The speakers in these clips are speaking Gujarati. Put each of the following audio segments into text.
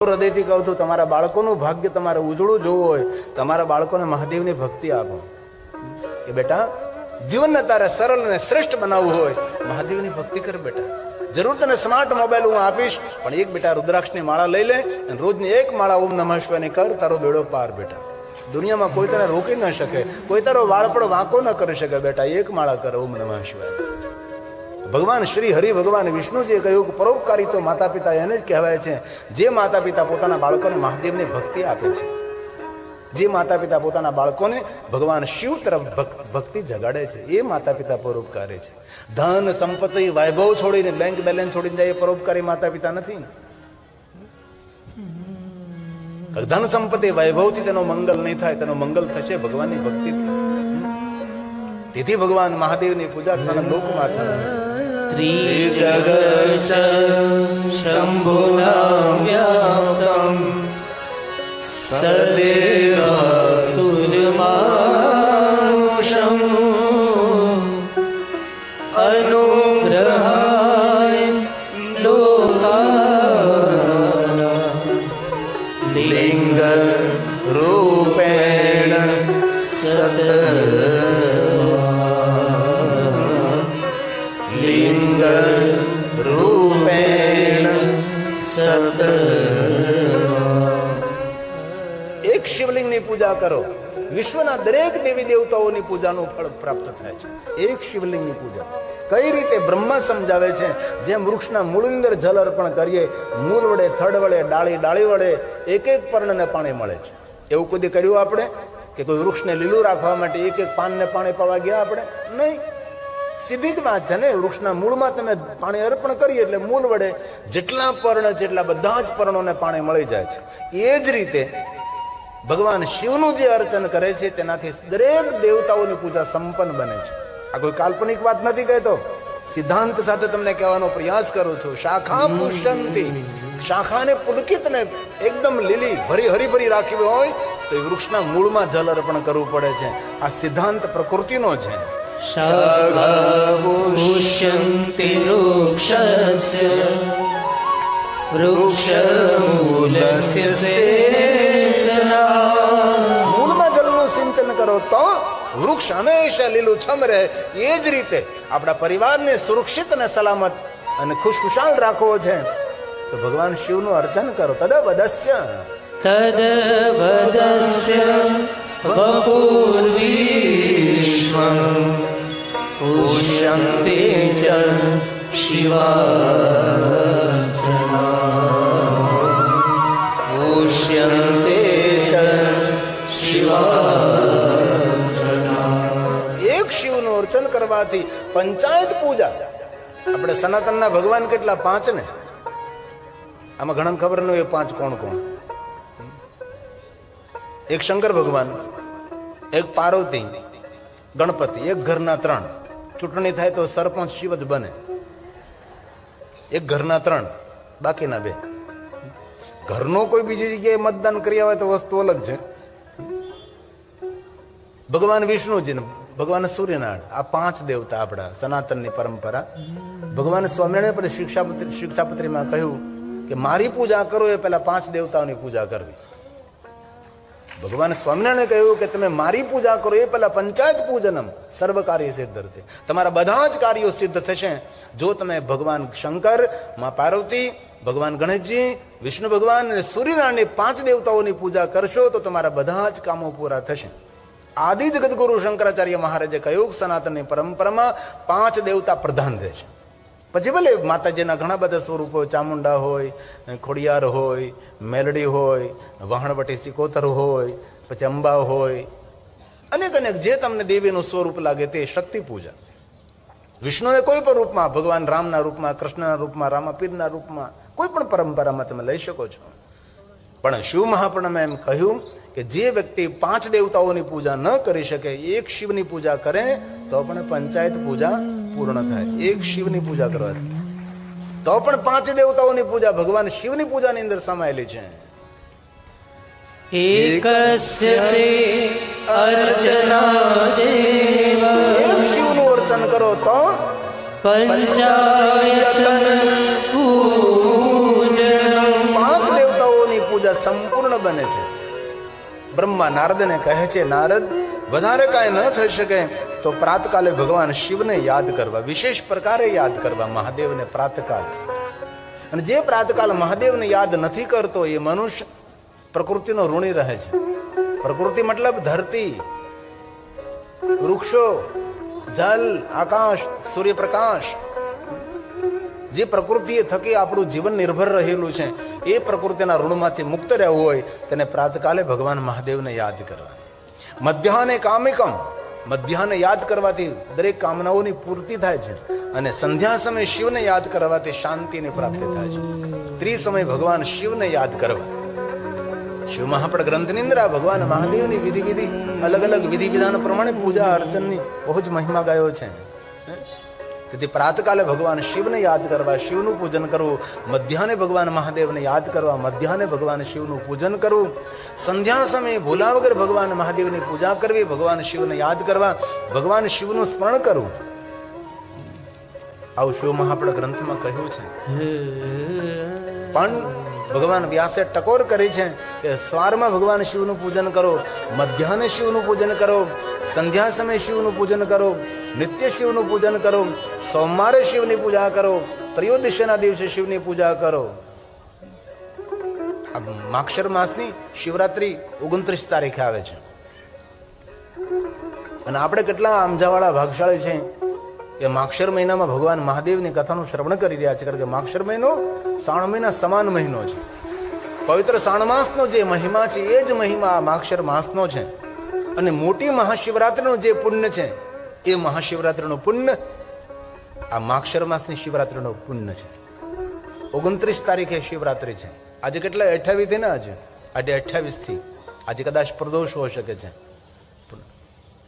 હૃદયથી કહું છું, તમારા બાળકોનું ભાગ્ય તમારે ઉજળું જોવું હોય, તમારા બાળકોને મહાદેવની ભક્તિ આપો કે બેટા જીવનને તારે સરળ અને શ્રેષ્ઠ બનાવવું હોય, મહાદેવની ભક્તિ કર બેટા. જરૂર તને સ્માર્ટ મોબાઈલ હું આપીશ, પણ એક બેટા રુદ્રાક્ષની માળા લઈ લે અને રોજની એક માળા ઓમ નમઃ શિવાયની કર, તારો બેડો પાર બેટા. દુનિયામાં કોઈ તને રોકી ન શકે, કોઈ તારો વાળપણ વાંકો ન કરી શકે બેટા. એક માળા કર ઓમ નમઃ શિવાય. ભગવાન શ્રી હરિ ભગવાન વિષ્ણુજીએ કહ્યું કે પરોપકારી તો માતા પિતા એને જ કહેવાય છે, જે માતા પિતા પોતાના બાળકોને મહાદેવની ભક્તિ આપે છે, જે માતા પિતા પોતાના બાળકોને ભગવાન શિવ તરફ ભક્તિ જગાડે છે, એ માતા પિતા પરોપકારી છે. ધન સંપત્તિ વૈભવ છોડીને બેંક બેલેન્સ છોડીને જાય એ પરોપકારી માતા પિતા નથી. ધન સંપત્તિ વૈભવથી તેનો મંગલ નહીં થાય, તેનો મંગલ થશે ભગવાનની ભક્તિથી. તેથી ભગવાન મહાદેવની પૂજા થવાના લોકમાં થાય. ત્રિજગત શંભુના વ્યાપ્તમ સદેવ સુરમાનુષમ અનુગ્રહાય લોકાનાં લિંગ રૂપેણ સત લિંગ રૂપેણ સત. એક શિવલિંગની પૂજા કરો, વિશ્વના દરેક દેવી દેવતાઓની પૂજાનું ફળ પ્રાપ્ત થાય છે. એક શિવલિંગની પૂજા કઈ રીતે બ્રહ્મા સમજાવે છે, જેમ વૃક્ષના મૂળની અંદર જલ અર્પણ કરીએ, મૂળ વડે, થડ વડે, ડાળી વડે એક એક પર્ણને પાણી મળે છે. એવું કદી કર્યું આપણે કે કોઈ વૃક્ષને લીલું રાખવા માટે એક એક પાનને પાણી પાવા ગયા આપણે? નહીં. સીધી જ વાત છે ને, વૃક્ષના મૂળમાં તમે પાણી અર્પણ કરીએ એટલે મૂળ વડે જેટલા પર્ણ છે એટલા બધા જ પર્ણોને પાણી મળી જાય છે. એ જ રીતે ભગવાન શિવનું જે અર્ચન કરે છે તેનાથી દરેક દેવતાઓની પૂજા સંપન્ન બને છે. આ કોઈ કાલ્પનિક વાત નથી કહેતો, સિદ્ધાંત સાથે તમને કહેવાનો પ્રયાસ કરું છું. શાખા પુષ્યંતી, શાખાને પુલકિતને એકદમ લીલી હરીભરી રાખવી હોય તો એ વૃક્ષના મૂળમાં જલ અર્પણ કરવું પડે છે. આ સિદ્ધાંત પ્રકૃતિનો છે. શાખા પુષ્યંતિ વૃક્ષસ્ય વૃક્ષમૂલસ્ય સેચના. મૂળમાં જલનું સિંચન કરો તો વૃક્ષ હંમેશા લીલું છમ રહે. એ જ રીતે આપણા પરિવારને સુરક્ષિત અને સલામત અને ખુશખુશાલ રાખવો છે તો ભગવાન શિવનું અર્ચન કરો. તદવદસ્ય વપુર્વિશ્વં પુષ્યન્તે ચ શિવાર્ચના પુષ્યન્તે ચ શિવાર્ચના. એક શિવનું અર્ચન કરવાથી પંચાયત પૂજા. આપણે સનાતનના ભગવાન કેટલા? 5 ને. આમાં ઘણા ખબર ન હોય 5 કોણ કોણ. એક શંકર ભગવાન, એક પાર્વતી, ગણપતિ, એક ઘરના 3. ચૂંટણી થાય તો સરપંચ શિવ જ બને. એક ઘરના 3, બાકીના 2. ઘરનો કોઈ બીજી જગ્યાએ મતદાન કર્યા હોય તો વસ્તુ અલગ છે. ભગવાન વિષ્ણુજી, ભગવાન સૂર્યનારાયણ, આ 5 દેવતા આપણા સનાતનની પરંપરા. ભગવાન સ્વામિનારાયણ પર શિક્ષાપત્રીમાં કહ્યું કે મારી પૂજા કરો એ પહેલા 5 દેવતાઓની પૂજા કરવી. ભગવાન સ્વામિનારાયણે કહ્યું કે તમે મારી પૂજા કરો એ પહેલા પંચાયત પૂજનમ સર્વ કાર્ય સિદ્ધર્થે. તમારા બધા જ કાર્યો સિદ્ધ થશે જો તમે ભગવાન શંકર, મા પાર્વતી, ભગવાન ગણેશજી, વિષ્ણુ ભગવાન અને સૂર્યનારાયણની 5 દેવતાઓની પૂજા કરશો તો તમારા બધા જ કામો પૂરા થશે. આદિ જગતગુરુ શંકરાચાર્ય મહારાજે કહ્યું સનાતનની પરંપરામાં 5 દેવતા પ્રધાન રહે છે. પછી ભલે માતાજીના ઘણા બધા સ્વરૂપ હોય, ચામુંડા હોય, ખોડિયાર હોય, મેલડી હોય, વહાણવટી સિકોતર હોય, પછી અંબા હોય, અનેક જે તમને દેવીનું સ્વરૂપ લાગે તે શક્તિ પૂજા. વિષ્ણુને કોઈ પણ રૂપમાં, ભગવાન રામના રૂપમાં, કૃષ્ણના રૂપમાં, રામાપીરના રૂપમાં, કોઈ પણ પરંપરામાં તમે લઈ શકો છો. પણ શિવ મહાપુરાણમાં એમ કહ્યું કે જે વ્યક્તિ 5 દેવતાઓની પૂજા ન કરી શકે, એક શિવની પૂજા કરે તો પણ પંચાયત પૂજા પૂર્ણ થાય. એક શિવની પૂજા કરવાથી તો પણ 5 દેવતાઓની પૂજા ભગવાન શિવની પૂજાની અંદર સમાયેલી છે. એકસ્ય અર્ચના દેવ, એક શિવનું અર્ચન કરો તો પંચાયતન પૂજન, 5 દેવતાઓની પૂજા સંપૂર્ણ બને છે. બ્રહ્મા નારદને કહે છે, નારદ, વધારે કાંઈ ન થઈ શકે તો પ્રાતકાલે ભગવાન શિવને યાદ કરવા, વિશેષ પ્રકારે યાદ કરવા મહાદેવને પ્રાતકાલ. અને જે પ્રાતકાલ મહાદેવને યાદ નથી કરતો એ મનુષ્ય પ્રકૃતિનો ઋણી રહે છે. પ્રકૃતિ મતલબ ધરતી, વૃક્ષો, જલ, આકાશ, સૂર્યપ્રકાશ, જે પ્રકૃતિ થકી આપણું જીવન નિર્ભર રહેલું છે, એ પ્રકૃતિના ઋણમાંથી મુક્ત રહેવું હોય તેને પ્રાતકાલે ભગવાન મહાદેવને યાદ કરવા. મધ્યાહને કામિકમ, મધ્યાહને યાદ કરવાથી દરેક કામનાઓની પૂર્તિ થાય છે. અને સંધ્યા સમયે શિવને યાદ કરવાથી શાંતિની પ્રાપ્તિ થાય છે. ત્રિસમય ભગવાન શિવને યાદ કરવા. શિવ મહાપડ ગ્રંથની અંદર ભગવાન મહાદેવની વિધિ અલગ અલગ વિધિ વિધાન પ્રમાણે પૂજા અર્ચનની બહુ જ મહિમા ગાયો છે. તેથી પ્રાતકાલે ભગવાન શિવને યાદ કરવા, શિવનું પૂજન કરવું. મધ્યાહને ભગવાન મહાદેવને યાદ કરવા, મધ્યાહને ભગવાન શિવનું પૂજન કરવું. સંધ્યા સમયે ભૂલા વગર ભગવાન મહાદેવની પૂજા કરવી, ભગવાન શિવને યાદ કરવા, ભગવાન શિવનું સ્મરણ કરવું. આવું શિવ મહાપડ ગ્રંથમાં કહ્યું છે. પણ ભગવાન વ્યાસે ટકોર કરી છે કે સવારમાં ભગવાન શિવનું પૂજન કરો, મધ્યાહને શિવનું પૂજન કરો, સંધ્યા સમયે શિવનું પૂજન કરો, નિત્ય શિવનું પૂજન કરો, સોમવારે શિવની પૂજા કરો, ત્રયોદશીના દિવસે શિવની પૂજા કરો. આ માક્ષર માસની શિવરાત્રી 29 તારીખે આવે છે. અને આપણે કેટલા આમજાવાળા ભાગશાળી છે કે માક્ષર મહિનામાં ભગવાન મહાદેવની કથાનું શ્રવણ કરી રહ્યા છે. કારણ કે માક્ષર મહિનો શ્રાવણ મહિના સમાન મહિનો છે. પવિત્ર શ્રાવણ માસનો જે મહિમા છે એ જ મહિમા આ માક્ષર માસનો છે. અને મોટી મહાશિવરાત્રીનું જે પુણ્ય છે એ મહાશિવરાત્રીનું પુણ્ય આ માક્ષર માસની શિવરાત્રીનું પુણ્ય છે. 29 તારીખે શિવરાત્રી છે. આજે કેટલા 28 થી ને આજે 28 થી આજે કદાચ પ્રદોષ હોઈ શકે છે.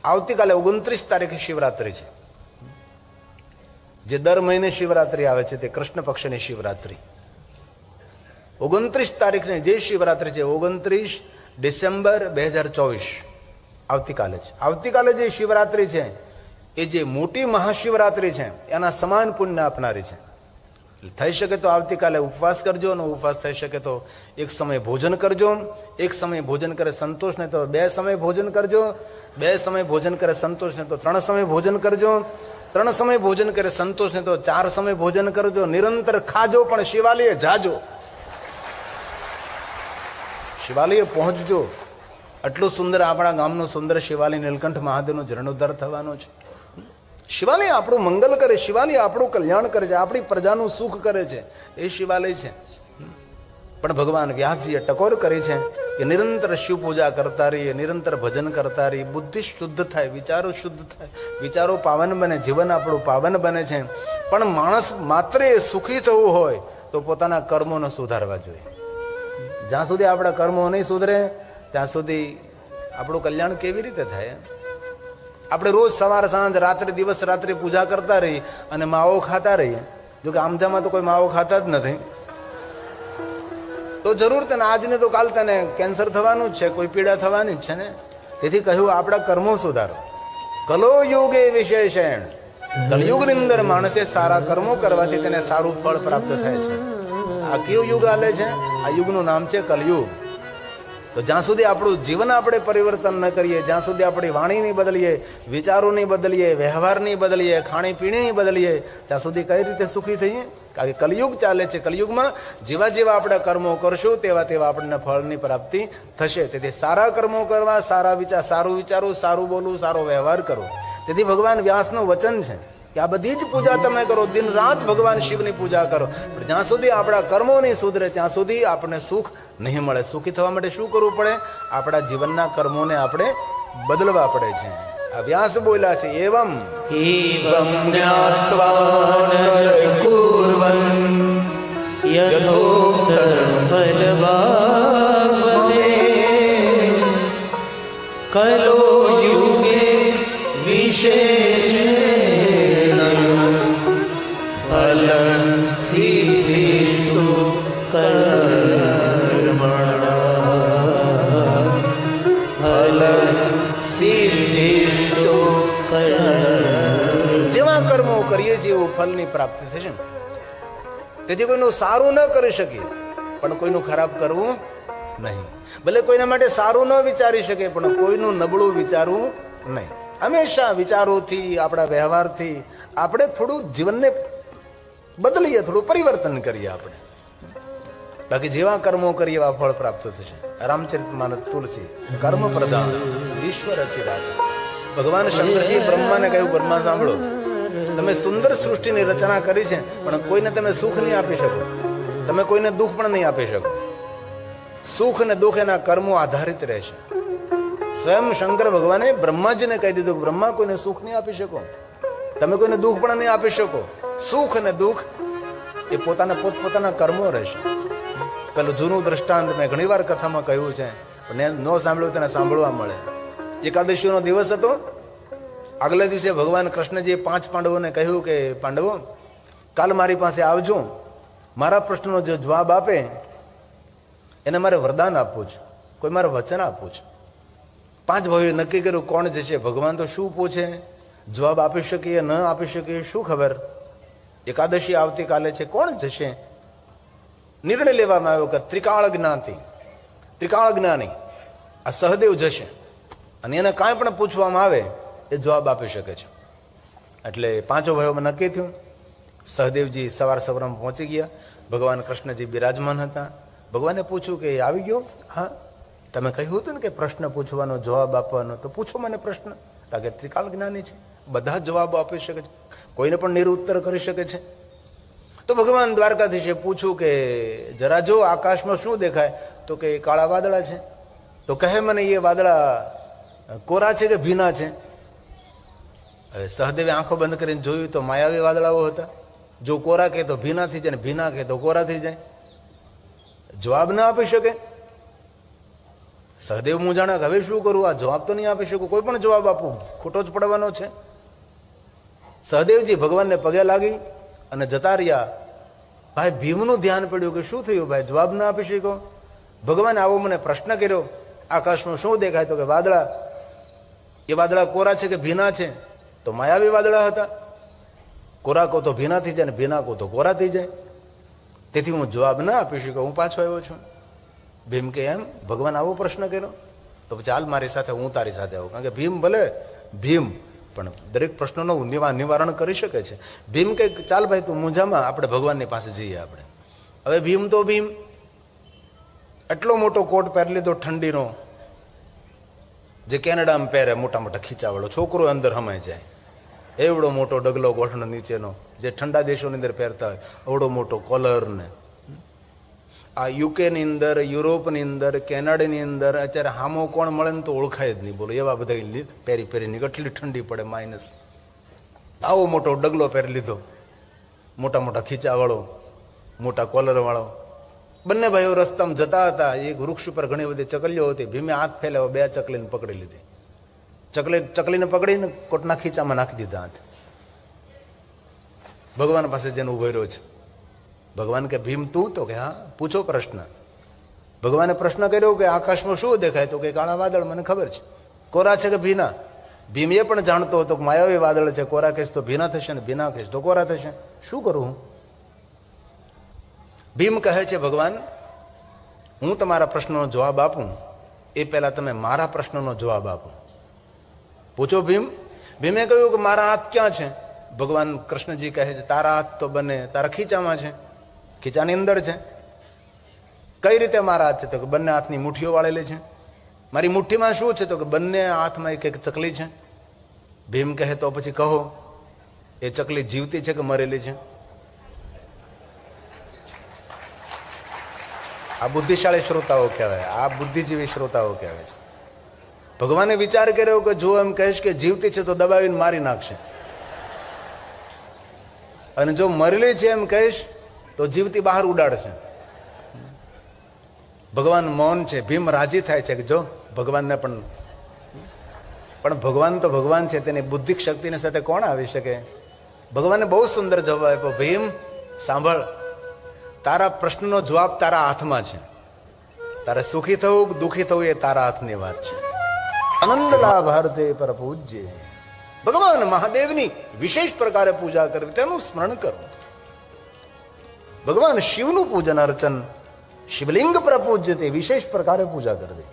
આવતીકાલે 29 તારીખે શિવરાત્રી છે. જે દર મહિને શિવરાત્રી આવે છે તે કૃષ્ણ પક્ષની શિવરાત્રી. 29 તારીખને જે શિવરાત્રી છે 29 ડિસેમ્બર 2024 આવતીકાલે છે. આવતીકાલે જે શિવરાત્રી છે એ જે મોટી મહાશિવરાત્રી છે એના સમાન પુણ્ય આપનારી છે. થઈ શકે તો આવતીકાલે ઉપવાસ કરજો, અને ઉપવાસ થઈ શકે તો એક સમય ભોજન કરજો. એક સમય ભોજન કરે સંતોષ ને તો 2 સમય ભોજન કરજો. 2 સમય ભોજન કરે સંતોષ ને તો 3 સમય ભોજન કરજો. 3 સમય ભોજન કરે સંતોષ ને તો 4 સમય ભોજન કરજો. નિરંતર ખાજો, પણ શિવાલયે જાજો, શિવાલયે પહોંચજો. આટલું સુંદર આપણા ગામનું સુંદર શિવાલય નીલકંઠ મહાદેવનો જીર્ણોદ્ધાર થવાનો છે. શિવાલય આપણું મંગલ કરે, શિવાલય આપણું કલ્યાણ કરે છે, આપણી પ્રજાનું સુખ કરે છે, એ શિવાલય છે. પણ ભગવાન વ્યાસજીએ ટકોર કરી છે કે નિરંતર શિવ પૂજા કરતા રહીએ, નિરંતર ભજન કરતા રહીએ, બુદ્ધિ શુદ્ધ થાય, વિચારો શુદ્ધ થાય, વિચારો પાવન બને, જીવન આપણું પાવન બને છે. પણ માણસ માત્ર એ સુખી થવું હોય તો પોતાના કર્મોને સુધારવા જોઈએ. જ્યાં સુધી આપણા કર્મો નહીં સુધરે ત્યાં સુધી આપણું કલ્યાણ કેવી રીતે થાય? આપણે રોજ સવાર સાંજ રાત્રે દિવસ રાત્રે પૂજા કરતા રહીએ અને માવો ખાતા રહીએ. જોકે આમજામાં તો કોઈ માવો ખાતા જ નથી, તો જરૂર તને આજને તો કાલ તને કેન્સર થવાનું જ છે, કોઈ પીડા થવાની જ છે ને. તેથી કહ્યું આપણા કર્મો સુધારો. કલો યુગે વિશેષણ, કલયુગની અંદર માણસે સારા કર્મો કરવાથી તેને સારું ફળ પ્રાપ્ત થાય છે. આ કયો યુગ આલે છે? આ યુગનું નામ છે કલયુગ. તો જ્યાં સુધી આપણું જીવન આપણે પરિવર્તન ન કરીએ, જ્યાં સુધી આપણી વાણી નહીં બદલીએ, વિચારો નહીં બદલીએ, વ્યવહાર નહીં બદલીએ, ખાણીપીણી નહીં બદલીએ, ત્યાં સુધી કઈ રીતે સુખી થઈએ? કારણ કે કલયુગ ચાલે છે. કલયુગમાં જેવા જેવા આપણે કર્મો કરશું તેવા તેવા આપણને ફળની પ્રાપ્તિ થશે. તેથી સારા કર્મો કરવા, સારા વિચાર, સારું વિચારવું, સારું બોલવું, સારો વ્યવહાર કરવો. તેથી ભગવાન વ્યાસનું વચન છે કે આ બધી જ પૂજા તમે કરો, દિન રાત ભગવાન શિવની પૂજા કરો, પણ જ્યાં સુધી આપણા કર્મો નહીં સુધરે ત્યાં સુધી આપણને સુખ નહીં મળે. સુખી થવા માટે શું કરવું પડે? આપણા જીવનના કર્મોને આપણે બદલવા પડે છે. આ વ્યાસ બોલ્યા છે, એવમ જ્ઞાત્વા નરકુર્વન યથોક્ત ફલવામહે કલો યુગે વિશેષેણ ફલ સિદ્ધિષુ કર્મણા ફલ સિદ્ધિષુ જેવા કર્મો કરીએ છીએ એવું ફલની પ્રાપ્તિ થશે. તેથી કોઈનું સારું ન કરી શકીએ પણ કોઈનું ખરાબ કરવું નહીં. ભલે કોઈના માટે સારું ન વિચારી શકે, પણ કોઈનું નબળું વિચારવું નહીં. હંમેશા વિચારોથી, આપણા વ્યવહારથી આપણે થોડું જીવનને બદલીએ, થોડું પરિવર્તન કરીએ આપણે. બાકી જેવા કર્મો કરીએ એવા ફળ પ્રાપ્ત થશે. રામચરિતમાનસ તુલસી કર્મ પ્રધાન ઈશ્વર અચિરાત. ભગવાન શંકરજી બ્રહ્માને કહ્યું, બ્રહ્મા સાંભળો, તમે સુંદર સૃષ્ટિની રચના કરી છે, પણ કોઈને તમે સુખ નહીં આપી શકો, તમે કોઈને દુઃખ પણ નહીં આપી શકો. સુખ અને દુઃખ એના કર્મો આધારિત રહેશે. સ્વયં શંકર ભગવાને બ્રહ્માજીને કહી દીધું કે બ્રહ્મા કોઈને સુખ નહીં આપી શકો, તમે કોઈને દુઃખ પણ નહીં આપી શકો. સુખ અને દુઃખ એ પોતાના પોતપોતાના કર્મો રહેશે. પેલું જૂનું દ્રષ્ટાંત મેં ઘણી વાર કથામાં કહ્યું છે, પણ ન સાંભળ્યું તેને સાંભળવા મળે. એકાદશીનો દિવસ હતો. આગલા દિવસે ભગવાન કૃષ્ણજીએ 5 પાંડવોને કહ્યું કે પાંડવો, કાલ મારી પાસે આવજો, મારા પ્રશ્નનો જે જવાબ આપે એને મારે વરદાન આપવું છે, કોઈ મારે વચન આપવું છે. 5 ભાઈઓએ નક્કી કર્યું કોણ જશે. ભગવાન તો શું પૂછે, જવાબ આપી શકીએ ન આપી શકીએ શું ખબર. એકાદશી આવતીકાલે છે, કોણ જશે. નિર્ણય લેવામાં આવ્યો કે ત્રિકાળ જ્ઞાની આ સહદેવ જશે, અને એને કાંઈ પણ પૂછવામાં આવે એ જવાબ આપી શકે છે. એટલે 5 ભાઈઓમાં નક્કી થયું. સહદેવજી સવારમાં પહોંચી ગયા. ભગવાન કૃષ્ણજી બિરાજમાન હતા. ભગવાને પૂછ્યું કે આવી ગયો? હા, તમે કહ્યું હતું ને કે પ્રશ્ન પૂછવાનો, જવાબ આપવાનો, તો પૂછો મને પ્રશ્ન. કારણ કે ત્રિકાળ જ્ઞાની છે, બધા જવાબો આપી શકે છે, કોઈને પણ નિરુત્તર કરી શકે છે. તો ભગવાન દ્વારકાધીશે પૂછ્યું કે જરા જો આકાશમાં શું દેખાય? તો કે કાળા વાદળા છે. તો કહે મને એ વાદળા કોરા છે કે ભીના છે? હવે સહદેવે આંખો બંધ કરીને જોયું તો માયાવી વાદળાઓ હતા. જો કોરા કહે તો ભીના થઈ જાય, ભીના કહે તો કોરા થઈ જાય. જવાબ ના આપી શકે. સહદેવ મૂંઝાણા, હવે શું કરું, આ જવાબ તો નહીં આપી શકું, કોઈ પણ જવાબ આપું ખોટો જ પડવાનો છે. સહદેવજી ભગવાનને પગે લાગી અને જતા રહ્યા. ભાઈ ભીમનું ધ્યાન પડ્યું કે શું થયું ભાઈ, જવાબ ના આપી શક્યો. ભગવાને આવો મને પ્રશ્ન કર્યો, આકાશમાં શું દેખાય? તો કે વાદળા. એ વાદળા કોરા છે કે ભીના છે? તો માયાવી વાદળા હતા. કોરા કહો તો ભીના થઈ જાય, ને ભીના કહો તો કોરા થઈ જાય. તેથી હું જવાબ ના આપી શક્યો, હું પાછો આવ્યો છું. ભીમ કે એમ ભગવાન આવો પ્રશ્ન કર્યો? તો ચાલ મારી સાથે, હું તારી સાથે આવું. કારણ કે ભીમ ભલે ભીમ પણ દરેક પ્રશ્નોનું નિવારણ કરી શકે છે. ભીમ કે ચાલ ભાઈ તું મૂંઝામાં, આપણે ભગવાનની પાસે જઈએ. આપણે હવે ભીમ તો ભીમ એટલો મોટો કોટ પહેરી લીધો ઠંડીનો, જે કેનેડામાં પહેરે, મોટા મોટા ખીચાવાળો, છોકરો અંદર હમાઈ જાય. એવડો મોટો ડગલો ગોઠણ નીચેનો, જે ઠંડા દેશોની અંદર પહેરતા હોય, એવડો મોટો કોલર. ને આ યુકેની અંદર, યુરોપની અંદર, કેનેડાની અંદર અત્યારે હામો કોણ મળે ને તો ઓળખાય જ નહીં. બોલો એવા બધા પહેરી કેટલી ઠંડી પડે, માઇનસ. આવો મોટો ડગલો પહેરી લીધો, મોટા મોટા ખીચાવાળો, મોટા કોલરવાળો. બંને ભાઈઓ રસ્તામાં જતા હતા. એક વૃક્ષ ઉપર ઘણી બધી ચકલીઓ હતી. ભીમે હાથ ફેલાવ્યો, 2 ચકલીને પકડી લીધી. ચકલીને પકડીને કોટના ખીચામાં નાખી દીધા હાથ. ભગવાન પાસે જેને ઉભો રહ્યો છે. ભગવાન કે ભીમ તું? તો કે હા, પૂછો પ્રશ્ન. ભગવાને પ્રશ્ન કર્યો કે આકાશમાં શું દેખાય? તો કે કાળા વાદળ. મને ખબર છે. કોરા છે કે ભીના? ભીમ એ પણ જાણતો હતો કે માયાવી વાદળ છે, કોરા કહીશ તો ભીના થશે, ને ભીના કહીશ તો કોરા થશે. શું કરું હું? ભીમ કહે છે ભગવાન, હું તમારા પ્રશ્નનો જવાબ આપું એ પહેલા તમે મારા પ્રશ્નનો જવાબ આપો. પૂછો ભીમ. ભીમે કહ્યું કે મારા હાથ ક્યાં છે? ભગવાન કૃષ્ણજી કહે છે તારા હાથ તો બંને તારા ખીચામાં છે, ખીચાની અંદર છે. કઈ રીતે મારા હાથ છે? તો કે બંને હાથની મુઠ્ઠીઓ વાળેલી છે. મારી મુઠ્ઠીમાં શું છે? તો કે બંને હાથમાં એક ચકલી છે. ભીમ કહે તો પછી કહો, એ ચકલી જીવતી છે કે મરેલી છે? આ બુદ્ધિશાળી શ્રોતાઓ કહેવાય, આ બુદ્ધિજીવી શ્રોતાઓ કહેવાય છે. ભગવાને વિચાર કર્યો કે જો એમ કહીશ કે જીવતી છે તો દબાવીને મારી નાખશે, અને જો મરેલી છે એમ કહીશ તો જીવતી બહાર ઉડાડશે. ભગવાન મૌન છે. ભીમ રાજી થાય છે કે જો ભગવાનને પણ ભગવાન તો ભગવાન છે, તેની બુદ્ધિક શક્તિની સાથે કોણ આવી શકે? ભગવાને બહુ સુંદર જવાબ આપ્યો. ભીમ સાંભળ, તારા પ્રશ્નનો જવાબ તારા હાથમાં છે. તારે સુખી થવું કે દુઃખી થવું એ તારા હાથની વાત છે. આનંદ લાભ હરતે પર પૂજ્ય. ભગવાન મહાદેવની વિશેષ પ્રકારે પૂજા કરવી, તેનું સ્મરણ કરવું. ભગવાન શિવનું પૂજન અર્ચન શિવલિંગ પર પૂજ્યતે, વિશેષ પ્રકારે પૂજા કરવી.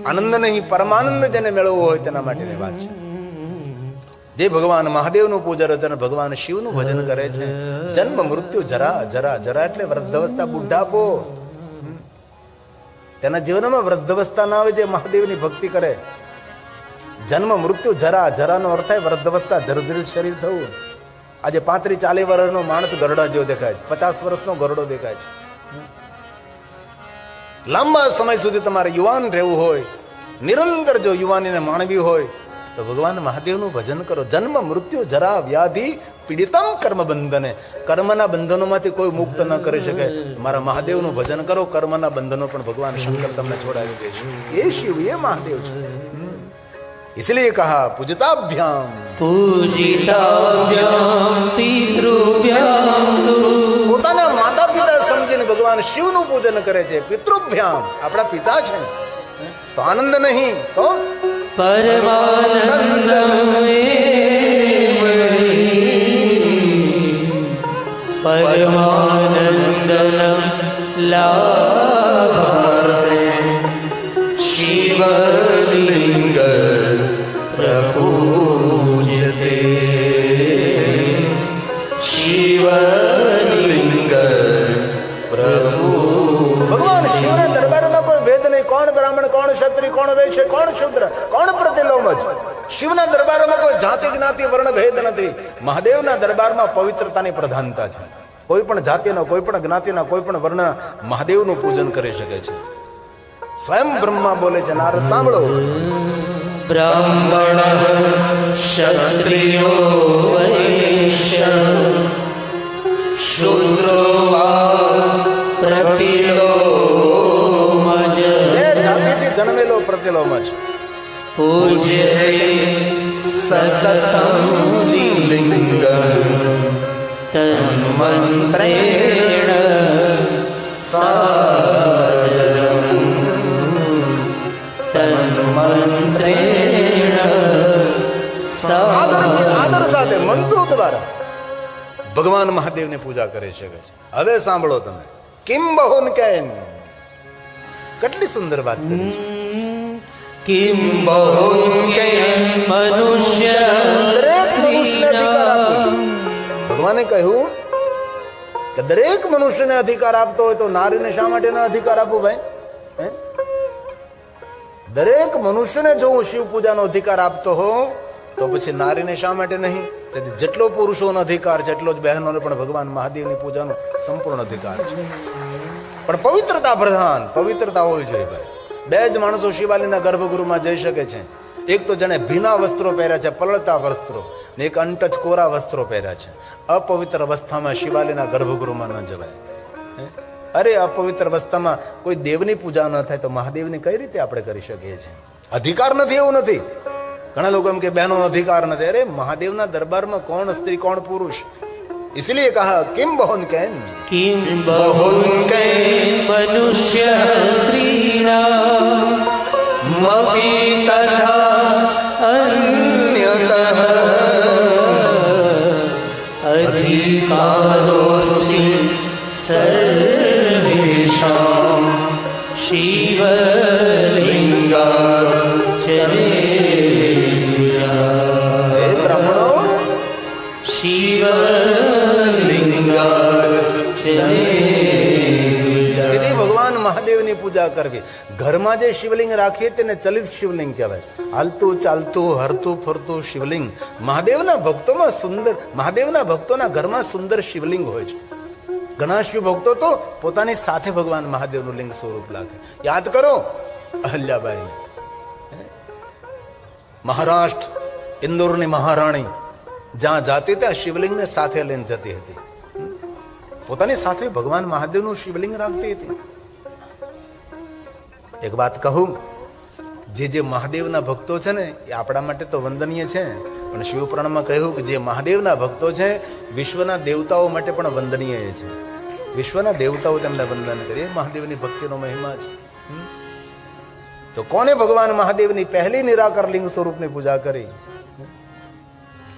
આનંદ નહીં, પરમાનંદ જેને મેળવવો હોય તેના માટેની વાત છે. જે ભગવાન મહાદેવનું પૂજન રચન, ભગવાન શિવનું ભજન કરે છે, જન્મ મૃત્યુ જરા, જરા જરા એટલે વૃદ્ધાવસ્થા, બુઢાપો, તેના જીવનમાં વૃદ્ધાવસ્થા ના આવે જે મહાદેવની ભક્તિ કરે. જન્મ મૃત્યુ જરા, જરાનો અર્થ થાય વૃદ્ધાવસ્થા, જર્જરિત શરીર થવું. આજે 35-40 વર્ષનો માણસ ગરડા જેવો દેખાય છે, 50 વર્ષનો ગરડો દેખાય છે. લાંબા સમય સુધી તમારે યુવાન રહેવું હોય, નિરંતર જો યુવાનીને માણવી હોય તો ભગવાન મહાદેવનું ભજન કરો. જન્મ મૃત્યુ જરા વ્યાધિ પીડિતમ કર્મ બંધને, કર્મના બંધનોમાંથી કોઈ મુક્ત ન કરી શકે. મારા મહાદેવનું ભજન કરો, કર્મના બંધનો પણ ભગવાન શંકર તમને છોડાવી દે છે. એ શિવ, એ મહાદેવ છે. इसलिए कहा पूजिताभ्याम, પૂજિતાભ્યામ પિતૃભ્યામ. પોતાના માતા પિતા સમજીને ભગવાન શિવનું પૂજન કરે છે. પિતૃભ્યામ, આપણા પિતા છે તો આનંદ નહીં તો પરમાનંદમ લાભાર્થે શિવલિંગ પ્રપૂજ્યતે. શિવલિંગ ભગવાન શિવના દરબારમાં કોઈ ભેદ નહીં. કોણ બ્રાહ્મણ, કોણ ક્ષત્રિય, કોણ વૈશ્ય, કોણ શૂદ્ર, કોણ પ્રતિલોમજ. શિવના દરબારમાં કોઈ જાતિ જ્ઞાતિ વર્ણ ભેદ નથી. મહાદેવના દરબારમાં પવિત્રતાની પ્રધાનતા છે. કોઈ પણ જાતિના, કોઈ પણ જ્ઞાતિના, કોઈ પણ વર્ણ મહાદેવનું પૂજન કરી શકે છે. સ્વયં બ્રહ્મા બોલે છે, નારદ સાંભળો. બ્રાહ્મણ ક્ષત્રિયો વૈશ્ય શૂદ્રો વા પ્રતિલોમજ. એ જાતિથી જન્મેલો પ્રતિલોમજ. પૂજ્યતે સતતં લિંગં તન્મંત્રેણ સાદરં. તન્મંત્રેણ આદર સાથે મંત્રો દ્વારા ભગવાન મહાદેવની પૂજા કરી શકે છે. હવે સાંભળો તમે, કિમ બહુન કેન, કેટલી સુંદર વાત કરી છે. કિમ બહુકેન મનુષ્ય દરેક મનુષ્યને અધિકાર આપું છું. ભગવાને કહ્યું કે દરેક મનુષ્યને અધિકાર આપતો હોય તો નારીને શા માટે ના અધિકાર આપું ભાઈ? હે? દરેક મનુષ્યને જો હું શિવ પૂજાનો અધિકાર આપતો હો તો પછી નારીને શા માટે નહીં? તેથી જેટલો પુરુષોનો અધિકાર છે એટલો જ બહેનોને પણ ભગવાન મહાદેવની પૂજાનો સંપૂર્ણ અધિકાર છે. પણ પવિત્રતા પ્રધાન, પવિત્રતા હોવી જોઈએ ભાઈ. બે જ માણસો શિવાલયના ગર્ભગૃહમાં જઈ શકે છે. એક તો જેને ભીના વસ્ત્રો પહેર્યા છે, પલળતા વસ્ત્રો, ને એક અનટચ કોરા વસ્ત્રો પહેર્યા છે. અપવિત્ર અવસ્થામાં શિવાલયના ગર્ભગૃહમાં ન જવાય. અરે અપવિત્ર અવસ્થામાં કોઈ દેવની પૂજા ન થાય તો મહાદેવની કઈ રીતે આપણે કરી શકીએ છીએ? અધિકાર નથી એવું નથી. ઘણા લોકો એમ કે બહેનોનો અધિકાર નથી. અરે મહાદેવના દરબારમાં કોણ સ્ત્રી, કોણ પુરુષ? इसलिए कहा किम बहुन कैन, किम बहुकेन मनुष्य स्त्रीणाम् अपि तथा अन्यतः अधिकारोऽस्ति सर्वेषां शिवलिङ्गार्चने. हे ब्राह्मणो, તેથી ભગવાન મહાદેવની પૂજા કરવી. ઘરમાં જે શિવલિંગ રાખીએ તેને ચલિત શિવલિંગ કહેવાય છે. હાલતું ચાલતું હરતું ફરતું શિવલિંગ. મહાદેવના ભક્તોમાં સુંદર, મહાદેવના ભક્તોના ઘરમાં સુંદર શિવલિંગ હોય છે. ઘણા શિવ ભક્તો તો પોતાની સાથે ભગવાન મહાદેવનું લિંગ સ્વરૂપ લાગે. યાદ કરો અહલ્યાબાઈ, મહારાષ્ટ્ર, ઇન્દોરની મહારાણી જ્યાં જાતી ત્યાં શિવલિંગને સાથે લઈને જતી હતી. પોતાની સાથે ભગવાન મહાદેવનું શિવલિંગ રાખતી હતી. એક વાત કહું, જે મહાદેવના ભક્તો છે ને એ આપણા માટે તો વંદનીય છે, પણ શિવપુરાણમાં કહ્યું કે જે મહાદેવના ભક્તો છે વિશ્વના દેવતાઓ માટે પણ વંદનીય છે. વિશ્વના દેવતાઓ તેમને વંદન કરીએ. મહાદેવની ભક્તિનો મહિમા છે. તો કોને ભગવાન મહાદેવની પહેલી નિરાકાર લિંગ સ્વરૂપની પૂજા કરી?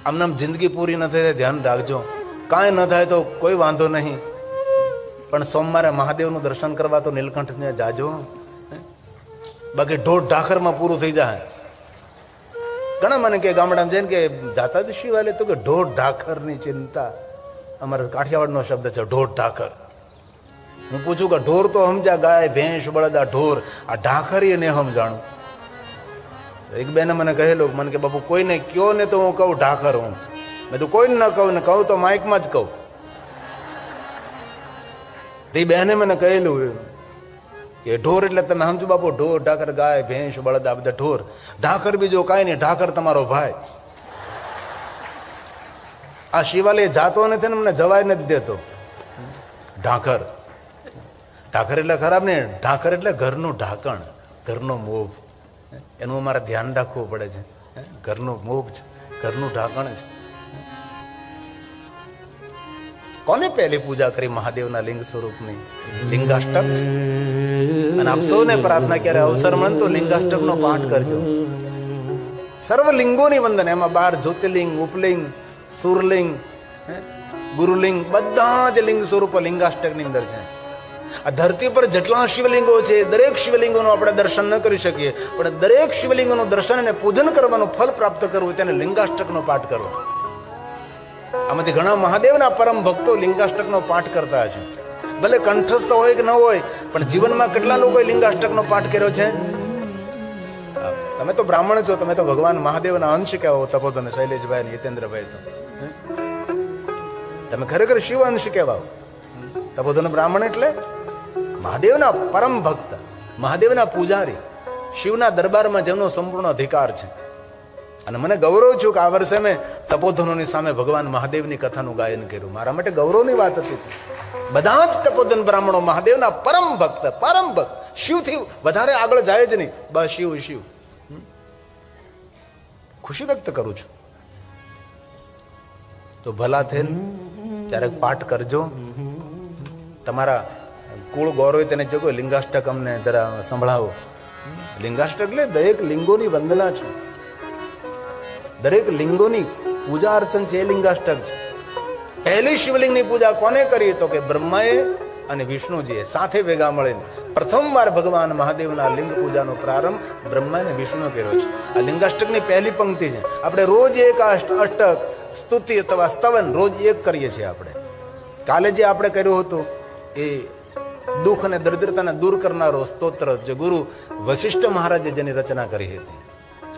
આમ જિંદગી પૂરી ન થાય ધ્યાન રાખજો. કાંઈ ન થાય તો કોઈ વાંધો નહીં. પણ સોમવારે મહાદેવનું દર્શન કરવા તો નીલકંઠને જાજો, બાકી ઢોઢ ઢાખરમાં પૂરું થઈ જાય. ઘણા મને કે ગામડામાં જઈને કે જાતા જ શિવાલય, તો કે ઢોઢ ઢાખરની ચિંતા. અમારા કાઠિયાવાડનો શબ્દ છે ઢોઢ ઢાખર. હું પૂછું કે ઢોર તો સમજ્યા, ગાય ભેંસ બળદ, આ ઢોર, આ ઢાખરી ને સમજાણું. એક બેને મને કહેલું, મને કે બાપુ કોઈને કયો ને તો હું કહું ઢાખર હું. મેં તો કોઈને ન કહું, ને કહું તો માઇકમાં જ કહું. તે બહેને મને કહેલું કે ઢોર એટલે તમે સમજો બાપુ, ઢોર ઢાખર, ગાય ભેંસ બળદ આ બધા ઢોર. ઢાખર બીજો કાંઈ નહીં, ઢાખર તમારો ભાઈ. આ શિવાલય જાતો નથી ને મને જવાય નથી દેતો. ઢાખર, ઢાખર એટલે ખરાબ ને, ઢાખર એટલે ઘરનું ઢાંકણ, ઘરનો મોભ. એનું અમારે ધ્યાન રાખવું પડે છે. ઘરનો મોભ છે, ઘરનું ઢાંકણ છે. કોને પહેલી પૂજા કરી મહાદેવના લિંગ સ્વરૂપની? લિંગાષ્ટક છે. અને આપ સૌને પ્રાર્થના, ક્યારે અવસર મળે તો લિંગાષ્ટકનો પાઠ કરજો. સર્વ લિંગોની વંદન, એમાં 12 જ્યોતિર્લિંગ, ઉપલિંગ, સુરલિંગ, ગુરુલિંગ, બધા જ લિંગ સ્વરૂપ લિંગાષ્ટકની અંદર છે. આ ધરતી પર જેટલા શિવલિંગો છે, દરેક શિવલિંગોનું આપણે દર્શન ન કરી શકીએ, પણ દરેક શિવલિંગોનું દર્શન અને પૂજન કરવાનું ફલ પ્રાપ્ત કરવું, તેને લિંગાષ્ટકનો પાઠ કરવો. આમાંથી ઘણા મહાદેવના પરમ ભક્તો લિંગાષ્ટકનો પાઠ કરતા છે. ભલે કંઠસ્થ હોય કે ન હોય, પણ જીવનમાં કેટલા લોકોએ લિંગાષ્ટકનો પાઠ કર્યો છે? તમે તો બ્રાહ્મણ છો, તમે તો ભગવાન મહાદેવના અંશ કહેવાઓ, તપોધન શૈલેષભાઈ, હિતેન્દ્રભાઈ. તો તમે ખરેખર શિવ અંશ કહેવાઓ. તપોધન બ્રાહ્મણ એટલે મહાદેવના પરમ ભક્ત, મહાદેવના પૂજારી, શિવના દરબારમાં જેમનો સંપૂર્ણ અધિકાર છે. અને મને ગૌરવ છું કે આ વર્ષે મેં તપોધનોની સામે ભગવાન મહાદેવની કથાનું ગાયન કર્યું. મારા માટે ગૌરવની વાત હતી. બધા જ તપોધન બ્રાહ્મણો મહાદેવના પરમ ભક્ત, પરમ ભક્ત, શિવથી વધારે આગળ જાય જ નહીં. બસ શિવ શિવ. ખુશી વ્યક્ત કરું છું. તો ભલા થઈને ક્યારેક પાઠ કરજો. તમારા કુળ ગૌરવ તેને જો કોઈ લિંગાષ્ટક અમને જરા સંભળાવો. લિંગાષ્ટક એટલે દરેક લિંગોની વંદના છે, દરેક લિંગોની પૂજા અર્ચન છે, એ લિંગાષ્ટક છે. પહેલી શિવલિંગની પૂજા કોને કરી? તો કે બ્રહ્માએ અને વિષ્ણુજીએ સાથે ભેગા મળીને પ્રથમવાર ભગવાન મહાદેવના લિંગ પૂજાનો પ્રારંભ બ્રહ્મા અને વિષ્ણુ કર્યો છે. આ લિંગાષ્ટકની પહેલી પંક્તિ છે. આપણે રોજ એક અષ્ટક, સ્તુતિ અથવા સ્તવન રોજ એક કરીએ છીએ. આપણે કાલે જે આપણે કર્યું હતું એ દુઃખ અને દરિદ્રતાને દૂર કરનારો સ્તોત્ર, જે ગુરુ વશિષ્ઠ મહારાજે જેની રચના કરી હતી.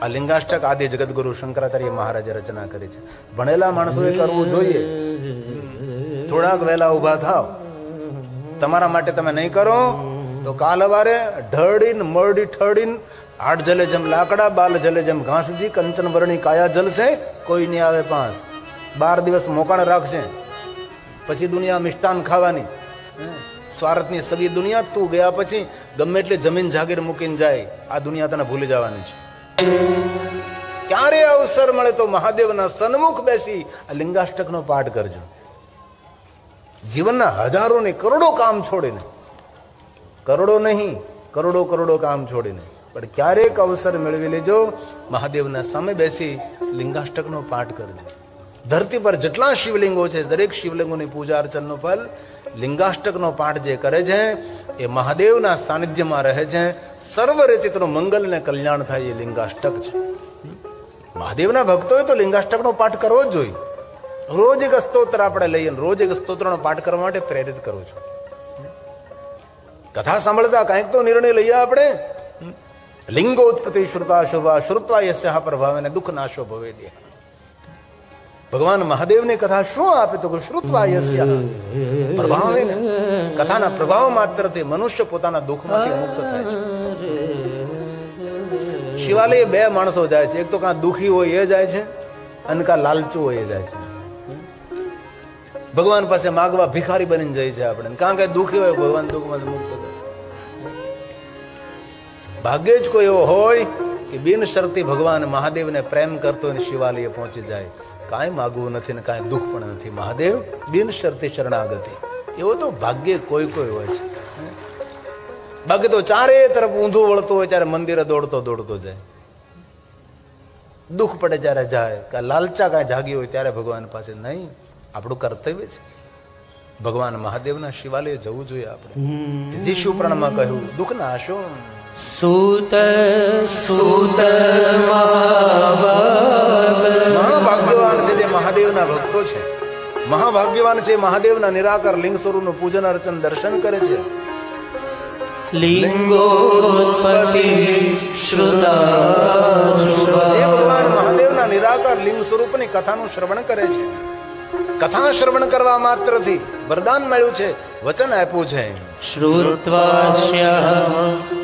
આ લિંગાષ્ટક આદિ જગતગુરુ શંકરાચાર્ય મહારાજે રચના કરી છે. ભણેલા માણસોએ કરવું જોઈએ. થોડાક વહેલા ઉભા થાવ. તમારા માટે તમે નહીં કરો તો કાલ સવારે ઢળીન મરડી ઠળીન, હાડ જલે જેમ લાકડા, બાલ જલે જેમ ઘાસજી, કંચન વર્ણી કાયા જલશે, કોઈ નહીં આવે પાસ. 12 દિવસ મોકાણ રાખશે, પછી દુનિયા મિષ્ટાન ખાવાની. સ્વાર્થની સગી દુનિયા, તું ગયા પછી ગમે એટલે જમીન જાગીર મૂકીને જાય, આ દુનિયા તને ભૂલી જવાની છે. ક્યારે અવસર મળે તો મહાદેવના સન્મુખ બેસી આ લિંગાષ્ટકનો પાઠ કરજો. જીવનના હજારો ને કરોડો કામ છોડીને, કરોડો નહીં, કરોડો કરોડો કામ છોડીને, પણ ક્યારેક અવસર મેળવી લેજો, મહાદેવના સામે બેસી લિંગાષ્ટકનો પાઠ કરજો. ધરતી પર જેટલા શિવલિંગો છે, દરેક શિવલિંગોની પૂજા અર્ચનનો ફલ લિંગાષ્ટકનો પાઠ જે કરે છે એ મહાદેવના સાનિધ્યમાં રહે છે. સર્વ રીતે તેનું મંગલ ને કલ્યાણ થાય એ લિંગાષ્ટક છે. મહાદેવના ભક્તોએ તો લિંગાષ્ટકનો પાઠ કરવો જ જોઈએ. રોજ એક સ્તોત્ર આપણે લઈએ, રોજ એક સ્તોત્રનો પાઠ કરવા માટે પ્રેરિત કરું છું. કથા સાંભળતા કંઈક તો નિર્ણય લઈએ આપણે. લિંગોત્પત્તિ શ્રુતા શુભા શ્રુત્વા યસ્યા પ્રભાવેને દુઃખ નાશો ભવે દે. ભગવાન મહાદેવની કથા શું આપે તો શ્રુત્વા યસ્યા પ્રભાવેને, કથાના પ્રભાવ માત્રથી મનુષ્ય પોતાના દુઃખમાંથી મુક્ત થાય છે. શિવાલય 2 માણસો જાય છે. એક તો કાં દુઃખી હોય એ જાય છે, અને કાં લાલચુ હોય એ જાય છે. ભગવાન પાસે માગવા ભિખારી બનીને જાય છે આપણે. કારણ કે દુઃખી હોય ભગવાન દુઃખમાંથી મુક્ત કરે. ભાગ્યે જ કોઈ એવો હોય કે બિન શરતી ભગવાન મહાદેવને પ્રેમ કરતો અને શિવાલય પહોંચી જાય. કાંઈ માગવું નથી ને કાંઈ દુઃખ પણ નથી. મહાદેવ બિન શરતી શરણાગતિ, એવો તો ભાગ્યે કોઈ કોઈ હોય છે. બાકી તો ચારે તરફ ઊંધું વળતો હોય ત્યારે મંદિરે દોડતો દોડતો જાય. દુઃખ પડે ત્યારે જાય, કાંઈ લાલચા કાંઈ જાગી હોય ત્યારે ભગવાન પાસે નહીં. આપણું કર્તવ્ય છે. ભગવાન મહાદેવના શિવાલય જવું જોઈએ આપણે. તેથી શિવપુરાણમાં કહ્યું દુઃખ નાશો સૂત સૂત મહાભાગ મહાભાગ્યવાન છે જે મહાદેવના ભક્તો છે, મહાભાગ્યવાન છે મહાદેવના નિરાકાર લિંગ સ્વરૂપનું પૂજન અર્ચન દર્શન કરે છે. લિંગોત્પત્તિ શ્રુતા જે ભગવાન મહાદેવના નિરાકાર લિંગ સ્વરૂપની કથાનું શ્રવણ કરે છે, કથા શ્રવણ કરવા માત્રથી વરદાન મળ્યું છે, વચન આપ્યું છે. શ્રુત્વાસ્ય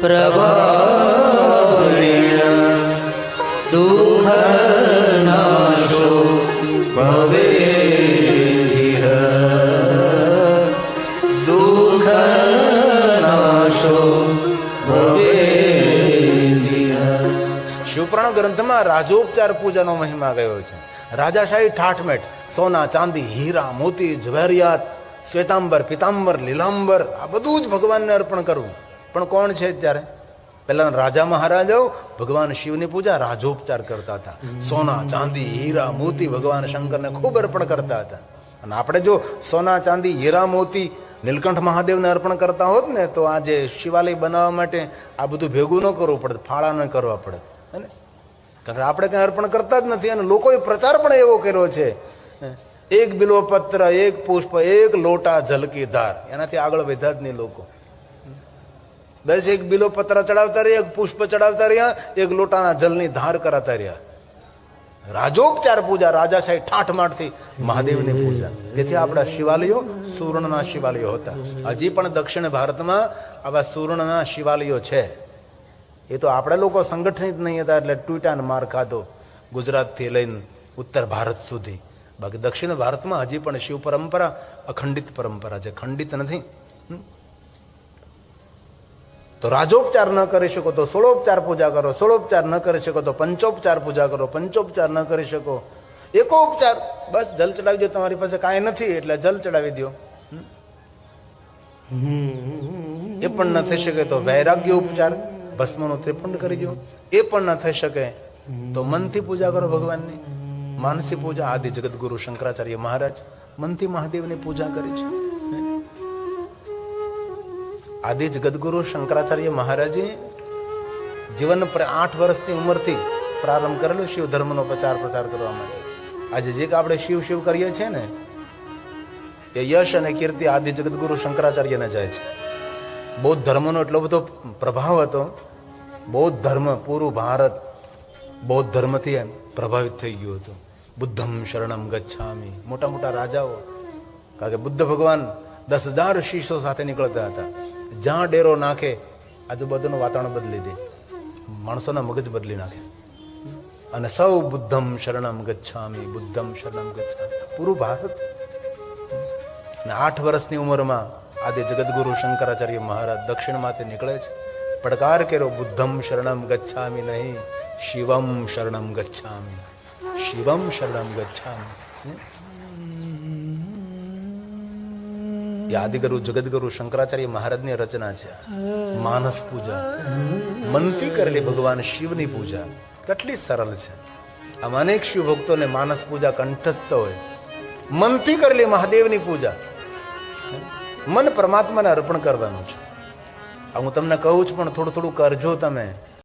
પ્રભાવેણ દુઃખનાશો ભવેરિહ દુઃખનાશો ભવેરિહ. શિવપુરાણ ગ્રંથમાં રાજોપચાર પૂજાનો મહિમા ગયો છે. રાજાશાહી ઠાઠમેઠ, સોના ચાંદી હીરા મોતી જવેરિયાત શ્વેતાંબર પિતાંબર લીલાંબર આ બધું જ ભગવાનને અર્પણ કરવું. પણ કોણ છે ત્યારે? પહેલા રાજા મહારાજાઓ ભગવાન શિવની પૂજા રાજોપચાર કરતા હતા. સોના ચાંદી હીરા મોતી ભગવાન શંકરને ખૂબ અર્પણ કરતા હતા. અને આપણે જો સોના ચાંદી હીરા મોતી નીલકંઠ મહાદેવને અર્પણ કરતા હોત ને તો આજે શિવાલય બનાવવા માટે આ બધું ભેગું ન કરવું પડે, ફાળા ન કરવા પડે. હે કારણ કે આપણે કંઈ અર્પણ કરતા જ નથી. અને લોકોએ પ્રચાર પણ એવો કર્યો છે, એક બિલ્વપત્ર એક પુષ્પ એક લોટા જલ કી ધાર, એનાથી આગળ વધ્યા જ નહીં લોકો. બસ એક બિલ્વપત્ર ચડાવતા રહ્યા, એક પુષ્પ ચડાવતા રહ્યા, એક લોટાના જલની ધાર કરાતા રહ્યા. રાજોપચાર પૂજા, રાજાશાહી ઠાઠમાઠથી મહાદેવની પૂજા. તેથી આપણા શિવાલયો સુવર્ણના શિવાલયો હતા. હજી પણ દક્ષિણ ભારતમાં આવા સુવર્ણના શિવાલયો છે. એ તો આપણે લોકો સંગઠિત નહીં હતા એટલે તૂટ્યાને માર ખાધો, ગુજરાતથી લઈને ઉત્તર ભારત સુધી. બાકી દક્ષિણ ભારતમાં હજી પણ શિવ પરંપરા અખંડિત પરંપરા છે, ખંડિત નથી. તો રાજોપચાર ન કરી શકો તો સોળોપચાર પૂજા કરો, સોળોપચાર ન કરી શકો તો પંચોપચાર પૂજા કરો, પંચોપચાર ન કરી શકો એકોપચાર, બસ જલ ચડાવી દો. તમારી પાસે કાંઈ નથી એટલે જલ ચડાવી દો. એ પણ ન થઈ શકે તો વૈરાગ્ય ઉપચાર, ભસ્મનો ત્રિપુંડ કરી દો. એ પણ ન થઈ શકે તો મનથી પૂજા કરો ભગવાનની. માનસી પૂજા આદિ જગતગુરુ શંકરાચાર્ય મહારાજ મનથી મહાદેવની પૂજા કરી છે. આદિ જગતગુરુ શંકરાચાર્ય મહારાજે જીવન 8 વર્ષની ઉંમરથી પ્રારંભ કરેલો શિવ ધર્મનો પ્રચાર કરવા માટે. આજે જે આપણે શિવ શિવ કરીએ છીએ ને એ યશ અને કીર્તિ આદિ જગતગુરુ શંકરાચાર્યને જાય છે. બૌદ્ધ ધર્મનો એટલો બધો પ્રભાવ હતો. બૌદ્ધ ધર્મ પૂરું ભારત બૌદ્ધ ધર્મથી પ્રભાવિત થઈ ગયું હતું. બુદ્ધમ શરણમ ગચ્છામી, મોટા મોટા રાજાઓ, કારણ કે બુદ્ધ ભગવાન 10,000 શિષ્યો સાથે નીકળતા હતા. જ્યાં ડેરો નાખે આજુબાજુનું વાતાવરણ બદલી દે, માણસોના મગજ બદલી નાખે. અને સૌ બુદ્ધમ શરણમ ગચ્છામી, બુદ્ધમ શરણમ ગચ્છામી, પૂરું ભારત. અને 8 વર્ષની ઉંમરમાં આદિ જગતગુરુ શંકરાચાર્ય મહારાજ દક્ષિણમાંથી નીકળે છે. પડકાર કર્યો, બુદ્ધમ શરણમ ગચ્છામી નહીં, શિવમ શરણમ ગચ્છામી, શિવમ શરણમ ગચ્છામી. એ આદિગુરુ જગતગુરુ શંકરાચાર્ય મહારાજની રચના છે. માનસ પૂજા, મનથી કરેલી ભગવાન શિવની પૂજા કેટલી સરળ છે. આમ અનેક શિવ ભક્તોને માનસ પૂજા કંઠસ્થ હોય. મનથી કરેલી મહાદેવની પૂજા, મન પરમાત્માને અર્પણ કરવાનું છે. હું તમને કહું છું પણ થોડું થોડું કરજો તમે.